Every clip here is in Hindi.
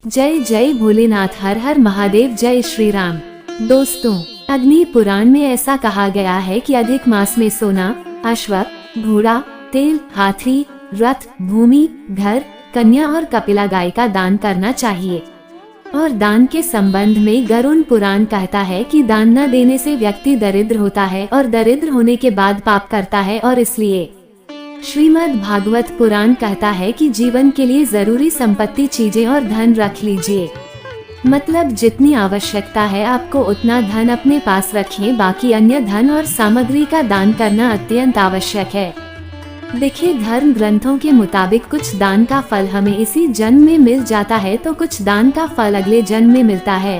जय जय भोलेनाथ, हर हर महादेव, जय श्री राम। दोस्तों, अग्नि पुराण में ऐसा कहा गया है कि अधिक मास में सोना, अश्व, घोड़ा, तेल, हाथी, रथ, भूमि, घर, कन्या और कपिला गाय का दान करना चाहिए। और दान के संबंध में गरुड़ पुराण कहता है कि दान न देने से व्यक्ति दरिद्र होता है और दरिद्र होने के बाद पाप करता है, और इसलिए श्रीमद् भागवत पुराण कहता है कि जीवन के लिए जरूरी संपत्ति, चीजें और धन रख लीजिए। मतलब जितनी आवश्यकता है आपको उतना धन अपने पास रखिए, बाकी अन्य धन और सामग्री का दान करना अत्यंत आवश्यक है। देखिए, धर्म ग्रंथों के मुताबिक कुछ दान का फल हमें इसी जन्म में मिल जाता है तो कुछ दान का फल अगले जन्म में मिलता है।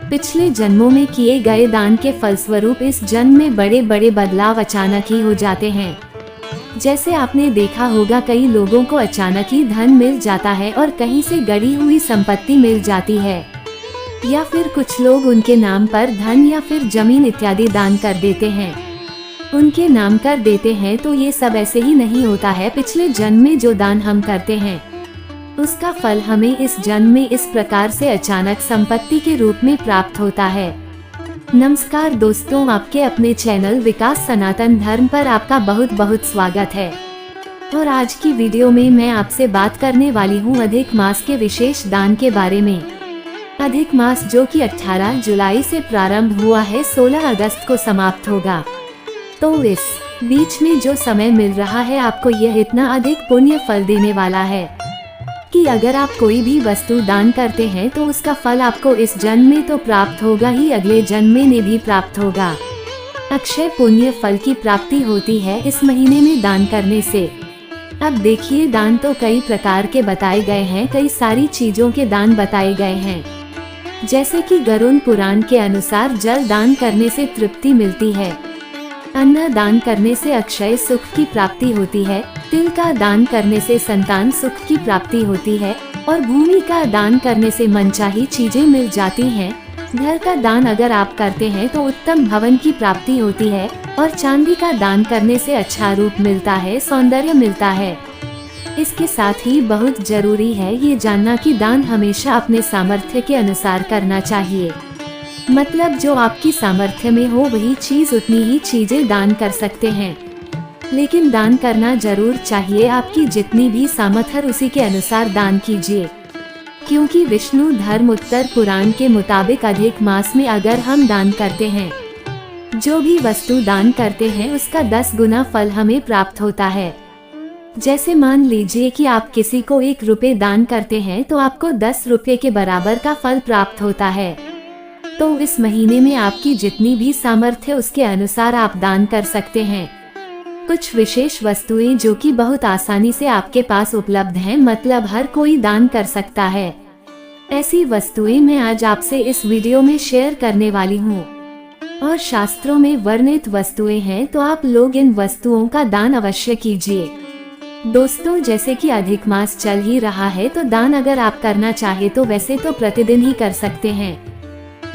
पिछले जन्मों में किए गए दान के फलस्वरूप इस जन्म में बड़े बड़े बदलाव अचानक ही हो जाते हैं। जैसे आपने देखा होगा, कई लोगों को अचानक ही धन मिल जाता है और कहीं से गड़ी हुई संपत्ति मिल जाती है, या फिर कुछ लोग उनके नाम पर धन या फिर जमीन इत्यादि दान कर देते हैं, उनके नाम कर देते हैं। तो ये सब ऐसे ही नहीं होता है। पिछले जन्म में जो दान हम करते हैं उसका फल हमें इस जन्म में इस प्रकार से अचानक संपत्ति के रूप में प्राप्त होता है। नमस्कार दोस्तों, आपके अपने चैनल विकास सनातन धर्म पर आपका बहुत बहुत स्वागत है। और आज की वीडियो में मैं आपसे बात करने वाली हूँ अधिक मास के विशेष दान के बारे में। अधिक मास जो कि 18 जुलाई से प्रारंभ हुआ है, 16 अगस्त को समाप्त होगा। तो इस बीच में जो समय मिल रहा है आपको, यह इतना अधिक पुण्य फल देने वाला है कि अगर आप कोई भी वस्तु दान करते हैं तो उसका फल आपको इस जन्म में तो प्राप्त होगा ही, अगले जन्म में भी प्राप्त होगा। अक्षय पुण्य फल की प्राप्ति होती है इस महीने में दान करने से। अब देखिए, दान तो कई प्रकार के बताए गए हैं, कई सारी चीजों के दान बताए गए हैं। जैसे कि गरुड़ पुराण के अनुसार जल दान करने से तृप्ति मिलती है, अन्न दान करने से अक्षय सुख की प्राप्ति होती है, तिल का दान करने से संतान सुख की प्राप्ति होती है, और भूमि का दान करने से मनचाही चीजें मिल जाती हैं। घर का दान अगर आप करते हैं तो उत्तम भवन की प्राप्ति होती है, और चांदी का दान करने से अच्छा रूप मिलता है, सौंदर्य मिलता है। इसके साथ ही बहुत जरूरी है ये जानना कि दान हमेशा अपने सामर्थ्य के अनुसार करना चाहिए। मतलब जो आपकी सामर्थ्य में हो वही चीज, उतनी ही चीजें दान कर सकते हैं, लेकिन दान करना जरूर चाहिए। आपकी जितनी भी सामर्थ्य उसी के अनुसार दान कीजिए, क्योंकि विष्णु धर्म उत्तर पुराण के मुताबिक अधिक मास में अगर हम दान करते हैं, जो भी वस्तु दान करते हैं उसका 10 गुना फल हमें प्राप्त होता है। जैसे मान लीजिए कि आप किसी को 1 रुपए दान करते हैं तो आपको 10 रुपए के बराबर का फल प्राप्त होता है। तो इस महीने में आपकी जितनी भी सामर्थ्य उसके अनुसार आप दान कर सकते हैं। कुछ विशेष वस्तुएं जो कि बहुत आसानी से आपके पास उपलब्ध हैं, मतलब हर कोई दान कर सकता है, ऐसी वस्तुएं मैं आज आपसे इस वीडियो में शेयर करने वाली हूँ। और शास्त्रों में वर्णित वस्तुएं हैं, तो आप लोग इन वस्तुओं का दान अवश्य कीजिए। दोस्तों, जैसे कि अधिक मास चल ही रहा है तो दान अगर आप करना चाहे तो वैसे तो प्रतिदिन ही कर सकते हैं,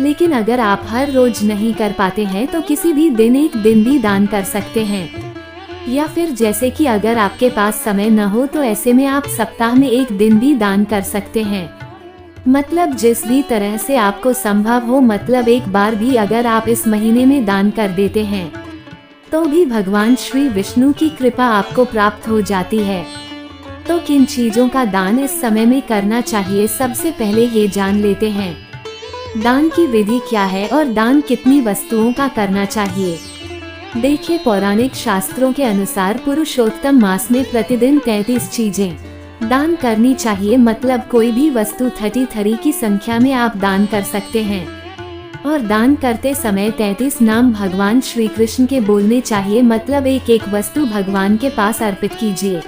लेकिन अगर आप हर रोज नहीं कर पाते हैं तो किसी भी दिन 1 दिन भी दान कर सकते हैं। या फिर जैसे कि अगर आपके पास समय न हो तो ऐसे में आप सप्ताह में 1 दिन भी दान कर सकते हैं। मतलब जिस भी तरह से आपको संभव हो, मतलब एक बार भी अगर आप इस महीने में दान कर देते हैं तो भी भगवान श्री विष्णु की कृपा आपको प्राप्त हो जाती है। तो किन चीजों का दान इस समय में करना चाहिए, सबसे पहले ये जान लेते हैं दान की विधि क्या है और दान कितनी वस्तुओं का करना चाहिए। देखिए, पौराणिक शास्त्रों के अनुसार पुरुषोत्तम मास में प्रतिदिन 33 चीजें दान करनी चाहिए। मतलब कोई भी वस्तु 33 की संख्या में आप दान कर सकते हैं, और दान करते समय 33 नाम भगवान श्री कृष्ण के बोलने चाहिए। मतलब एक एक वस्तु भगवान के पास अर्पित कीजिए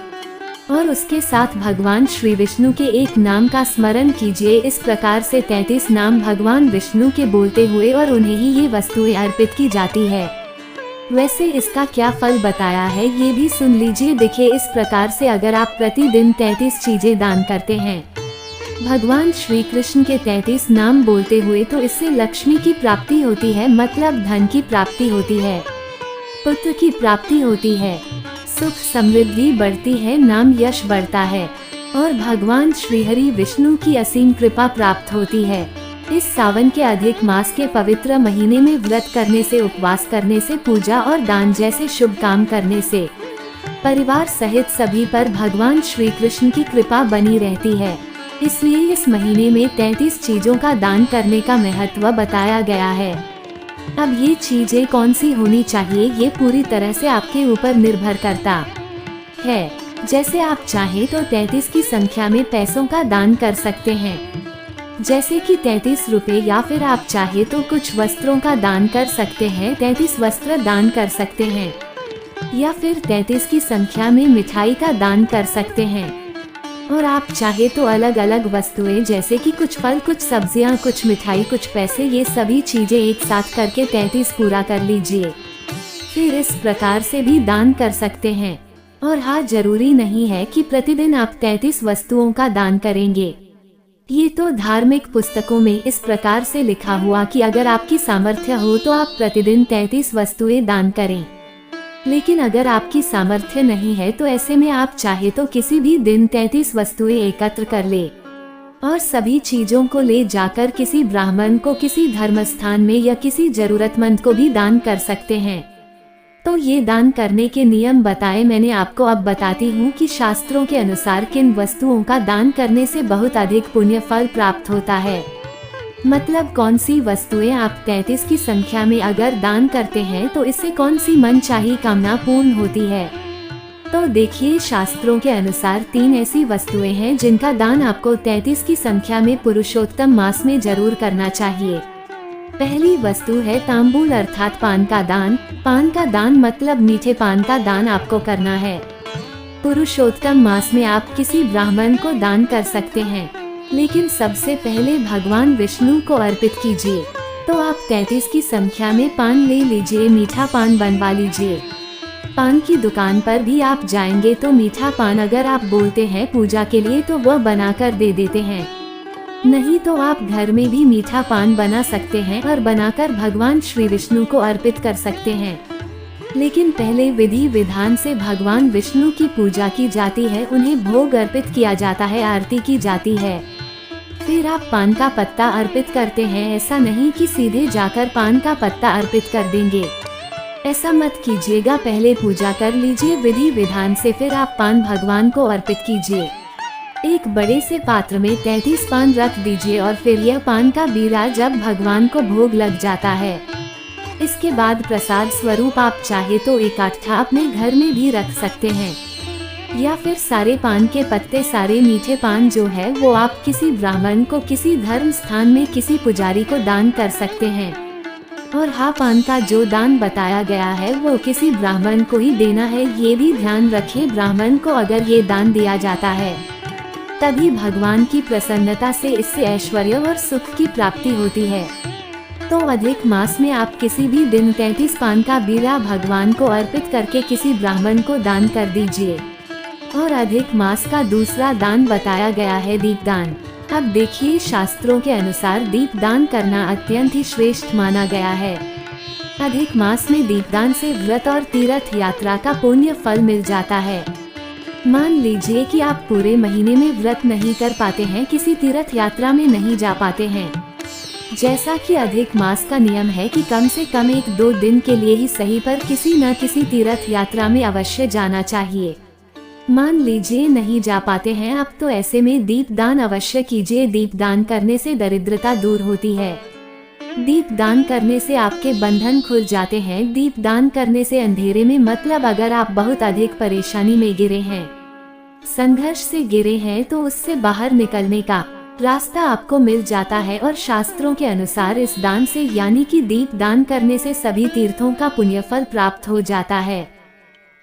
और उसके साथ भगवान श्री विष्णु के एक नाम का स्मरण कीजिए। इस प्रकार से 33 नाम भगवान विष्णु के बोलते हुए और उन्हें ही ये वस्तुएं अर्पित की जाती है। वैसे इसका क्या फल बताया है ये भी सुन लीजिए। देखिए, इस प्रकार से अगर आप प्रतिदिन 33 चीजें दान करते हैं भगवान श्री कृष्ण के 33 नाम बोलते हुए, तो इससे लक्ष्मी की प्राप्ति होती है, मतलब धन की प्राप्ति होती है, पुत्र की प्राप्ति होती है, सुख समृद्धि बढ़ती है, नाम यश बढ़ता है। और भगवान श्रीहरि विष्णु की असीम कृपा प्राप्त होती है। इस सावन के अधिक मास के पवित्र महीने में व्रत करने से, उपवास करने से, पूजा और दान जैसे शुभ काम करने से परिवार सहित सभी पर भगवान श्री कृष्ण की कृपा बनी रहती है। इसलिए इस महीने में 33 चीजों का दान करने का महत्व बताया गया है। अब ये चीजें कौन सी होनी चाहिए, ये पूरी तरह से आपके ऊपर निर्भर करता है। जैसे आप चाहें तो 33 की संख्या में पैसों का दान कर सकते हैं, जैसे कि 33 रुपए, या फिर आप चाहे तो कुछ वस्त्रों का दान कर सकते हैं, 33 वस्त्र दान कर सकते हैं, या फिर 33 की संख्या में मिठाई का दान कर सकते हैं। और आप चाहे तो अलग अलग वस्तुएं जैसे कि कुछ फल, कुछ सब्जियां, कुछ मिठाई, कुछ पैसे, ये सभी चीजें एक साथ करके 33 पूरा कर लीजिए। फिर इस प्रकार से भी दान कर सकते हैं। और हाँ, जरूरी नहीं है कि प्रतिदिन आप 33 वस्तुओं का दान करेंगे। ये तो धार्मिक पुस्तकों में इस प्रकार से लिखा हुआ कि अगर आपकी सामर्थ्य हो तो आप प्रतिदिन 33 वस्तुएं दान करें। लेकिन अगर आपकी सामर्थ्य नहीं है तो ऐसे में आप चाहे तो किसी भी दिन 33 वस्तुएं एकत्र कर ले और सभी चीजों को ले जाकर किसी ब्राह्मण को, किसी धर्म स्थान में या किसी जरूरतमंद को भी दान कर सकते हैं। तो ये दान करने के नियम बताए मैंने आपको। अब बताती हूँ कि शास्त्रों के अनुसार किन वस्तुओं का दान करने से बहुत अधिक पुण्य फल प्राप्त होता है। मतलब कौन सी वस्तुएं आप 33 की संख्या में अगर दान करते हैं तो इससे कौन सी मनचाही कामना पूर्ण होती है। तो देखिए, शास्त्रों के अनुसार 3 ऐसी वस्तुएं हैं जिनका दान आपको 33 की संख्या में पुरुषोत्तम मास में जरूर करना चाहिए। पहली वस्तु है तांबूल अर्थात पान का दान। पान का दान मतलब मीठे पान का दान आपको करना है। पुरुषोत्तम मास में आप किसी ब्राह्मण को दान कर सकते हैं, लेकिन सबसे पहले भगवान विष्णु को अर्पित कीजिए। तो आप 33 की संख्या में पान ले लीजिए, मीठा पान बनवा लीजिए। पान की दुकान पर भी आप जाएंगे तो मीठा पान अगर आप बोलते हैं पूजा के लिए तो वह बनाकर दे देते हैं। नहीं तो आप घर में भी मीठा पान बना सकते हैं और बनाकर भगवान श्री विष्णु को अर्पित कर सकते हैं। लेकिन पहले विधि विधान से भगवान विष्णु की पूजा की जाती है, उन्हें भोग अर्पित किया जाता है, आरती की जाती है। फिर आप पान का पत्ता अर्पित करते हैं। ऐसा नहीं कि सीधे जाकर पान का पत्ता अर्पित कर देंगे, ऐसा मत कीजिएगा। पहले पूजा कर लीजिए विधि विधान से, फिर आप पान भगवान को अर्पित कीजिए। एक बड़े से पात्र में 33 पान रख दीजिए और फिर यह पान का बीड़ा जब भगवान को भोग लग जाता है, इसके बाद प्रसाद स्वरूप आप चाहे तो एक आठा अपने घर में भी रख सकते हैं, या फिर सारे पान के पत्ते, सारे मीठे पान जो है वो आप किसी ब्राह्मण को, किसी धर्म स्थान में किसी पुजारी को दान कर सकते हैं। और हाँ, पान का जो दान बताया गया है वो किसी ब्राह्मण को ही देना है, ये भी ध्यान रखें। ब्राह्मण को अगर ये दान दिया जाता है तभी भगवान की प्रसन्नता से इससे ऐश्वर्य और सुख की प्राप्ति होती है। तो अधिक मास में आप किसी भी दिन 33 पान का बीड़ा भगवान को अर्पित करके किसी ब्राह्मण को दान कर दीजिए। और अधिक मास का दूसरा दान बताया गया है दीपदान। अब देखिए, शास्त्रों के अनुसार दीपदान करना अत्यंत ही श्रेष्ठ माना गया है। अधिक मास में दीपदान से व्रत और तीर्थ यात्रा का पुण्य फल मिल जाता है। मान लीजिए कि आप पूरे महीने में व्रत नहीं कर पाते हैं, किसी तीर्थ यात्रा में नहीं जा पाते हैं। जैसा कि अधिक मास का नियम है कि कम से कम 1-2 दिन के लिए ही सही पर किसी न किसी तीर्थ यात्रा में अवश्य जाना चाहिए। मान लीजिए नहीं जा पाते हैं आप, तो ऐसे में दीपदान अवश्य कीजिए। दीपदान करने से दरिद्रता दूर होती है। दीपदान करने से आपके बंधन खुल जाते हैं। दीपदान करने से अंधेरे में, मतलब अगर आप बहुत अधिक परेशानी में गिरे हैं, संघर्ष से गिरे हैं, तो उससे बाहर निकलने का रास्ता आपको मिल जाता है। और शास्त्रों के अनुसार इस दान से, यानी कि दीप दान करने से सभी तीर्थों का पुण्यफल प्राप्त हो जाता है।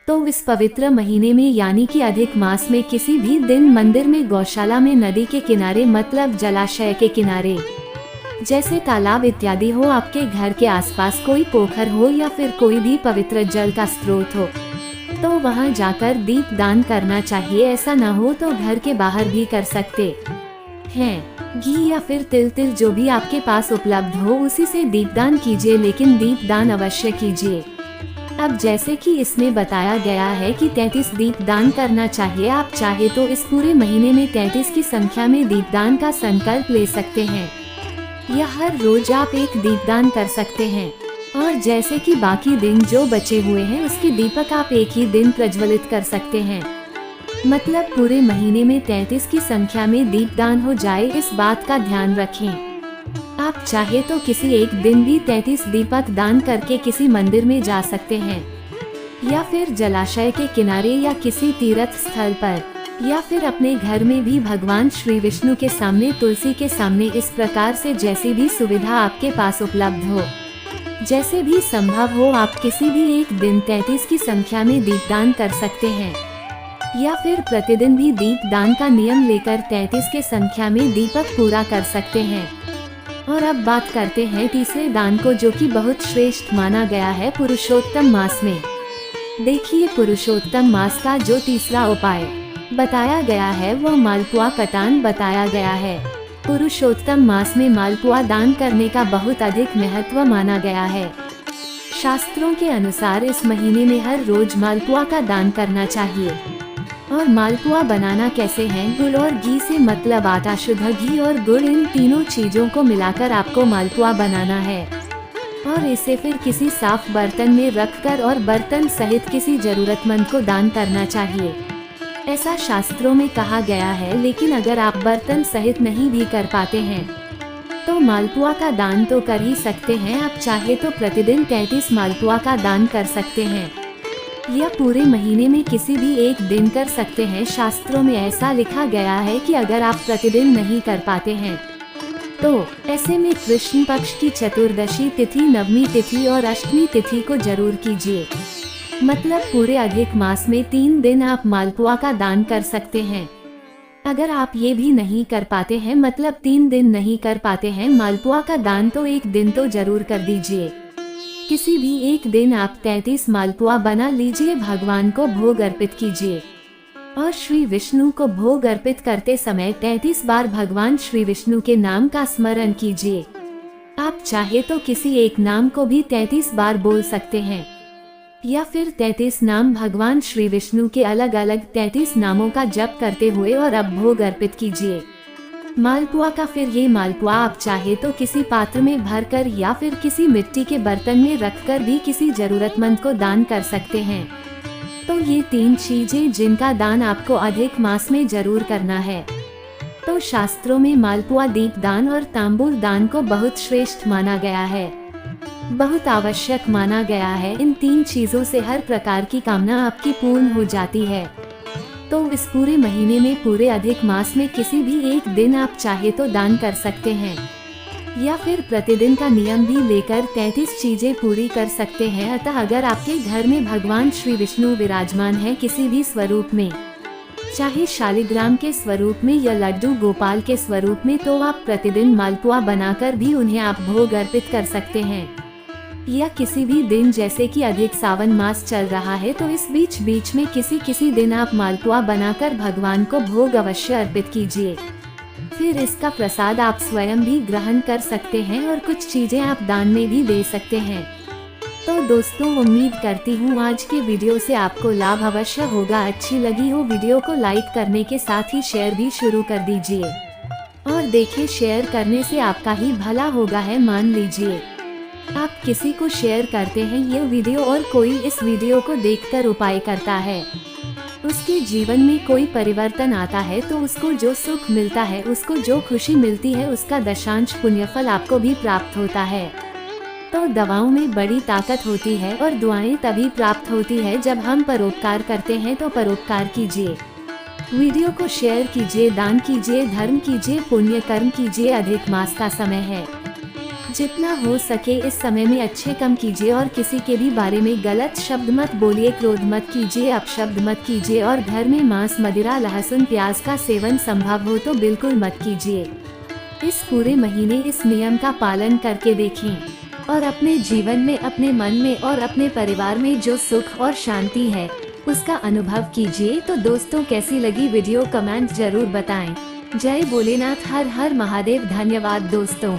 तो इस पवित्र महीने में, यानी कि अधिक मास में, किसी भी दिन मंदिर में, गौशाला में, नदी के किनारे, मतलब जलाशय के किनारे, जैसे तालाब इत्यादि हो, आपके घर के आसपास कोई पोखर हो या फिर कोई भी पवित्र जल का स्रोत हो, तो वहां जाकर दीप दान करना चाहिए। ऐसा न हो तो घर के बाहर भी कर सकते हैं। घी या फिर तिल जो भी आपके पास उपलब्ध हो, उसी से दीपदान कीजिए, लेकिन दीपदान अवश्य कीजिए। अब जैसे कि इसमें बताया गया है कि 33 दीप दान करना चाहिए, आप चाहे तो इस पूरे महीने में 33 की संख्या में दीपदान का संकल्प ले सकते हैं या हर रोज आप एक दीपदान कर सकते हैं। और जैसे कि बाकी दिन जो बचे हुए हैं उसके दीपक आप एक ही दिन प्रज्वलित कर सकते हैं। मतलब पूरे महीने में 33 की संख्या में दीपदान हो जाए, इस बात का ध्यान रखें। आप चाहे तो किसी एक दिन भी 33 दीपक दान करके किसी मंदिर में जा सकते हैं या फिर जलाशय के किनारे या किसी तीर्थ स्थल पर या फिर अपने घर में भी भगवान श्री विष्णु के सामने, तुलसी के सामने, इस प्रकार से जैसी भी सुविधा आपके पास उपलब्ध हो, जैसे भी संभव हो, आप किसी भी एक दिन 33 की संख्या में दीपदान कर सकते हैं या फिर प्रतिदिन भी दीपदान का नियम लेकर 33 के संख्या में दीपक पूरा कर सकते हैं। और अब बात करते हैं तीसरे दान को, जो कि बहुत श्रेष्ठ माना गया है पुरुषोत्तम मास में। देखिए, पुरुषोत्तम मास का जो तीसरा उपाय बताया गया है वो मालपुआ कटान बताया गया है। पुरुषोत्तम मास में मालपुआ दान करने का बहुत अधिक महत्व माना गया है। शास्त्रों के अनुसार इस महीने में हर रोज मालपुआ का दान करना चाहिए। और मालपुआ बनाना कैसे है? गुड़ और घी से, मतलब आटा, शुद्ध घी और गुड़, इन तीनों चीजों को मिलाकर आपको मालपुआ बनाना है और इसे फिर किसी साफ बर्तन में रखकर और बर्तन सहित किसी जरूरतमंद को दान करना चाहिए, ऐसा शास्त्रों में कहा गया है। लेकिन अगर आप बर्तन सहित नहीं भी कर पाते हैं तो मालपुआ का दान तो कर ही सकते हैं। आप चाहे तो प्रतिदिन 33 मालपुआ का दान कर सकते हैं या पूरे महीने में किसी भी एक दिन कर सकते हैं। शास्त्रों में ऐसा लिखा गया है कि अगर आप प्रतिदिन नहीं कर पाते हैं तो ऐसे में कृष्ण पक्ष की चतुर्दशी तिथि, नवमी तिथि और अष्टमी तिथि को जरूर कीजिए। मतलब पूरे अधिक मास में 3 दिन आप मालपुआ का दान कर सकते हैं। अगर आप ये भी नहीं कर पाते हैं, मतलब 3 दिन नहीं कर पाते हैं मालपुआ का दान, तो एक दिन तो जरूर कर दीजिए। किसी भी एक दिन आप 33 मालपुआ बना लीजिए, भगवान को भोग अर्पित कीजिए और श्री विष्णु को भोग अर्पित करते समय 33 बार भगवान श्री विष्णु के नाम का स्मरण कीजिए। आप चाहे तो किसी एक नाम को भी 33 बार बोल सकते हैं या फिर 33 नाम भगवान श्री विष्णु के अलग अलग 33 नामों का जप करते हुए और अब भोग अर्पित कीजिए मालपुआ का। फिर ये मालपुआ आप चाहे तो किसी पात्र में भरकर या फिर किसी मिट्टी के बर्तन में रखकर भी किसी जरूरतमंद को दान कर सकते हैं। तो ये 3 चीजें जिनका दान आपको अधिक मास में जरूर करना है। तो शास्त्रों में मालपुआ, दीप दान और तांबूल दान को बहुत श्रेष्ठ माना गया है, बहुत आवश्यक माना गया है। इन 3 चीजों से हर प्रकार की कामना आपकी पूर्ण हो जाती है। तो इस पूरे महीने में, पूरे अधिक मास में किसी भी एक दिन आप चाहे तो दान कर सकते हैं या फिर प्रतिदिन का नियम भी लेकर 33 चीजें पूरी कर सकते हैं। अतः अगर आपके घर में भगवान श्री विष्णु विराजमान है किसी भी स्वरूप में, चाहे शालिग्राम के स्वरूप में या लड्डू गोपाल के स्वरूप में, तो आप प्रतिदिन मालपुआ बनाकर भी उन्हें आप भोग अर्पित कर सकते हैं। या किसी भी दिन, जैसे कि अधिक सावन मास चल रहा है, तो इस बीच में किसी दिन आप मालपुआ बनाकर भगवान को भोग अवश्य अर्पित कीजिए। फिर इसका प्रसाद आप स्वयं भी ग्रहण कर सकते हैं और कुछ चीजें आप दान में भी दे सकते हैं। तो दोस्तों, उम्मीद करती हूँ आज के वीडियो से आपको लाभ अवश्य होगा। अच्छी लगी हो वीडियो को लाइक करने के साथ ही शेयर भी शुरू कर दीजिए। और देखिए, शेयर करने से आपका ही भला होगा है। मान लीजिए आप किसी को शेयर करते हैं ये वीडियो और कोई इस वीडियो को देखकर उपाय करता है, उसके जीवन में कोई परिवर्तन आता है, तो उसको जो सुख मिलता है, उसको जो खुशी मिलती है, उसका दशांश पुण्यफल आपको भी प्राप्त होता है। तो दवाओं में बड़ी ताकत होती है और दुआएं तभी प्राप्त होती है जब हम परोपकार करते हैं। तो परोपकार कीजिए, वीडियो को शेयर कीजिए, दान कीजिए, धर्म कीजिए, पुण्य कर्म कीजिए। अधिक मास का समय है, जितना हो सके इस समय में अच्छे काम कीजिए और किसी के भी बारे में गलत शब्द मत बोलिए, क्रोध मत कीजिए, अपशब्द मत कीजिए और घर में मांस, मदिरा, लहसुन, प्याज का सेवन संभव हो तो बिल्कुल मत कीजिए। इस पूरे महीने इस नियम का पालन करके देखें और अपने जीवन में, अपने मन में और अपने परिवार में जो सुख और शांति है उसका अनुभव कीजिए। तो दोस्तों, कैसी लगी वीडियो कमेंट जरूर बताएं। जय भोलेनाथ, हर हर महादेव। धन्यवाद दोस्तों।